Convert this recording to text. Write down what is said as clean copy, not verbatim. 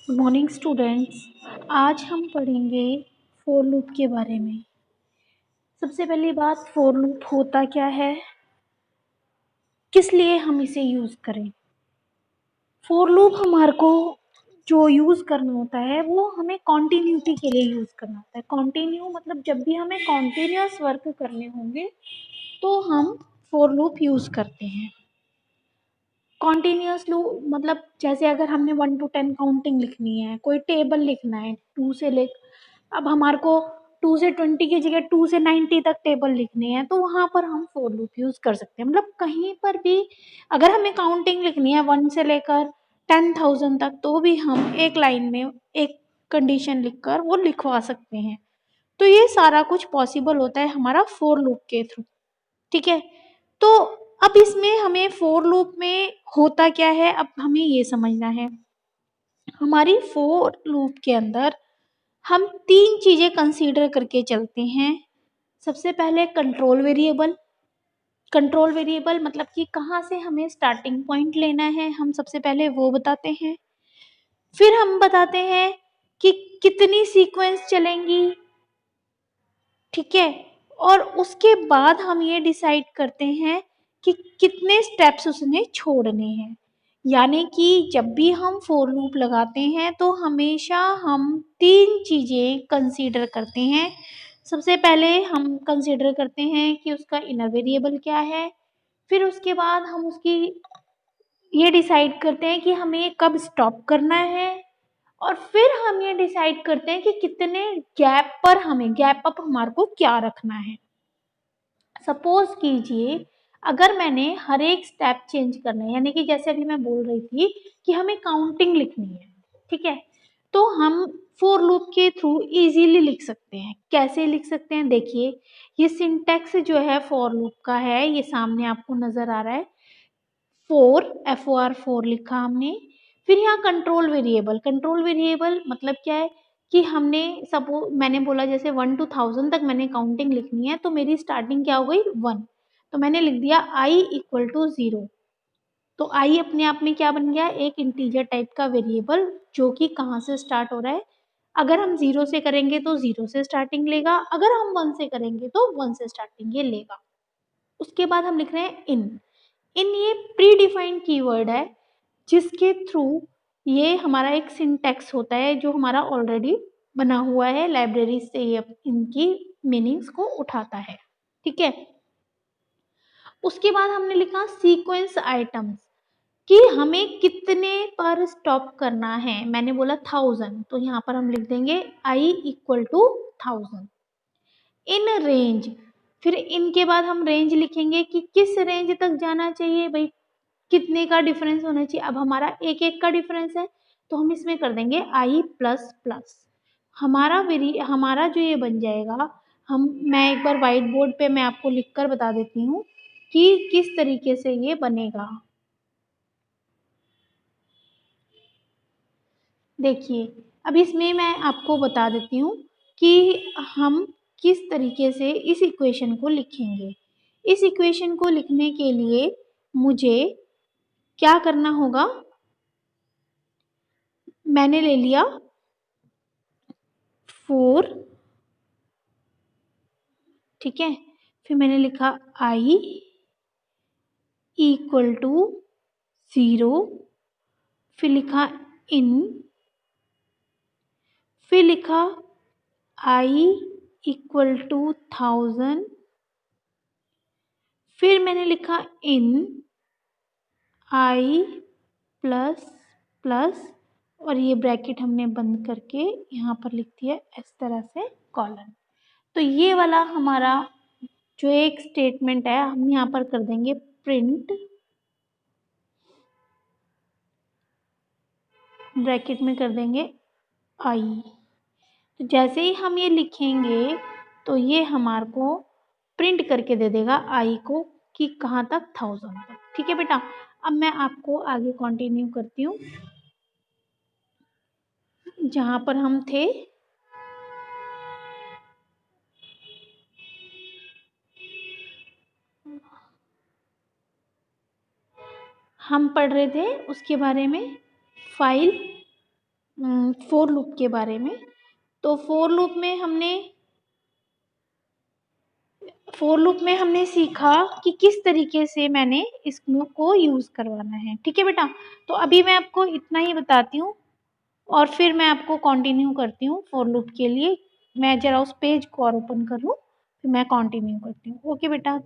Good morning students. आज हम पढ़ेंगे फोर लूप के बारे में। सबसे पहली बात, फोर लूप होता क्या है, किस लिए हम इसे यूज़ करें। फोर लूप हमारे को जो यूज़ करना होता है वो हमें कॉन्टिन्यूटी के लिए यूज़ करना होता है। कॉन्टिन्यू मतलब जब भी हमें कॉन्टिन्यूअस वर्क करने होंगे तो हम फोर लूप यूज़ करते हैं। कॉन्टिन्यूअस लूप मतलब जैसे अगर हमने 1 to 10 काउंटिंग लिखनी है, कोई टेबल लिखना है 2 से ले, अब हमारे को 2 से 20 की जगह 2 से 90 तक टेबल लिखनी है तो वहाँ पर हम फोर लूप यूज़ कर सकते हैं। मतलब कहीं पर भी अगर हमें काउंटिंग लिखनी है 1 से लेकर 10,000 तक तो भी हम एक लाइन में एक कंडीशन लिखकर वो लिखवा सकते हैं। तो ये सारा कुछ पॉसिबल होता है हमारा फोर लूप के थ्रू। ठीक है, तो अब इसमें हमें फोर लूप में होता क्या है, अब हमें ये समझना है। हमारी फोर लूप के अंदर हम तीन चीजें कंसीडर करके चलते हैं। सबसे पहले कंट्रोल वेरिएबल। कंट्रोल वेरिएबल मतलब कि कहाँ से हमें स्टार्टिंग पॉइंट लेना है, हम सबसे पहले वो बताते हैं। फिर हम बताते हैं कि कितनी सीक्वेंस चलेंगी, ठीक है, और उसके बाद हम ये डिसाइड करते हैं कि कितने स्टेप्स उसने छोड़ने हैं। यानी कि जब भी हम फोर लूप लगाते हैं तो हमेशा हम तीन चीज़ें कंसीडर करते हैं। सबसे पहले हम कंसीडर करते हैं कि उसका इनर वेरिएबल क्या है, फिर उसके बाद हम उसकी ये डिसाइड करते हैं कि हमें कब स्टॉप करना है, और फिर हम ये डिसाइड करते हैं कि कितने गैप पर हमें गैप अप हमारे को क्या रखना है। सपोज कीजिए अगर मैंने हर एक स्टेप चेंज करना है, यानी कि जैसे अभी मैं बोल रही थी कि हमें काउंटिंग लिखनी है, ठीक है, तो हम फोर लूप के थ्रू इजीली लिख सकते हैं। कैसे लिख सकते हैं, देखिए ये सिंटेक्स जो है फोर लूप का है, ये सामने आपको नजर आ रहा है। फोर FOR 4 लिखा हमने। फिर यहाँ कंट्रोल वेरिएबल मतलब क्या है कि हमने सपोज मैंने बोला जैसे 1 to 1000 तक मैंने काउंटिंग लिखनी है तो मेरी स्टार्टिंग क्या हो गई 1, तो मैंने लिख दिया I इक्वल टू 0। तो I अपने आप में क्या बन गया, एक इंटीजर टाइप का वेरिएबल जो कि कहाँ से स्टार्ट हो रहा है। अगर हम 0 से करेंगे तो 0 से स्टार्टिंग लेगा, अगर हम 1 से करेंगे तो 1 से स्टार्टिंग ये लेगा। उसके बाद हम लिख रहे हैं इन ये प्री डिफाइंड कीवर्ड है जिसके थ्रू ये हमारा एक सिंटैक्स होता है जो हमारा ऑलरेडी बना हुआ है, लाइब्रेरी से ये इनकी मीनिंग्स को उठाता है। ठीक है, उसके बाद हमने लिखा सीक्वेंस आइटम्स कि हमें कितने पर स्टॉप करना है। मैंने बोला 1000 तो यहाँ पर हम लिख देंगे I equal to 1000। In range, फिर इनके बाद हम रेंज लिखेंगे कि किस रेंज तक जाना चाहिए भाई, कितने का डिफरेंस होना चाहिए। अब हमारा एक एक का डिफरेंस है तो हम इसमें कर देंगे I प्लस प्लस। हमारा जो ये बन जाएगा, मैं एक बार व्हाइट बोर्ड पे मैं आपको लिख कर बता देती हूँ कि किस तरीके से ये बनेगा। देखिए अब इसमें मैं आपको बता देती हूँ कि हम किस तरीके से इस इक्वेशन को लिखेंगे। इस इक्वेशन को लिखने के लिए मुझे क्या करना होगा, मैंने ले लिया 4, ठीक है, फिर मैंने लिखा I इक्वल टू 0, फिर लिखा इन, फिर लिखा I इक्वल टू 1000, फिर मैंने लिखा इन I प्लस प्लस, और ये ब्रैकेट हमने बंद करके यहाँ पर लिख दिया इस तरह से कॉलन। तो ये वाला हमारा जो एक स्टेटमेंट है हम यहाँ पर कर देंगे प्रिंट, ब्रैकेट में कर देंगे I। तो जैसे ही हम ये लिखेंगे तो ये हमारे को प्रिंट करके दे देगा I को कि कहाँ तक 1000 तक। ठीक है बेटा, अब मैं आपको आगे कंटिन्यू करती हूँ जहाँ पर हम थे। हम पढ़ रहे थे उसके बारे में, फाइल फोर लूप के बारे में। तो फोर लूप में हमने सीखा कि किस तरीके से मैंने इस लूप को यूज़ करवाना है। ठीक है बेटा? तो अभी मैं आपको इतना ही बताती हूँ और फिर मैं आपको कंटिन्यू करती हूँ फोर लूप के लिए। मैं ज़रा उस पेज को और ओपन कर लूँ, फिर मैं कंटिन्यू करती हूँ। ओके बेटा?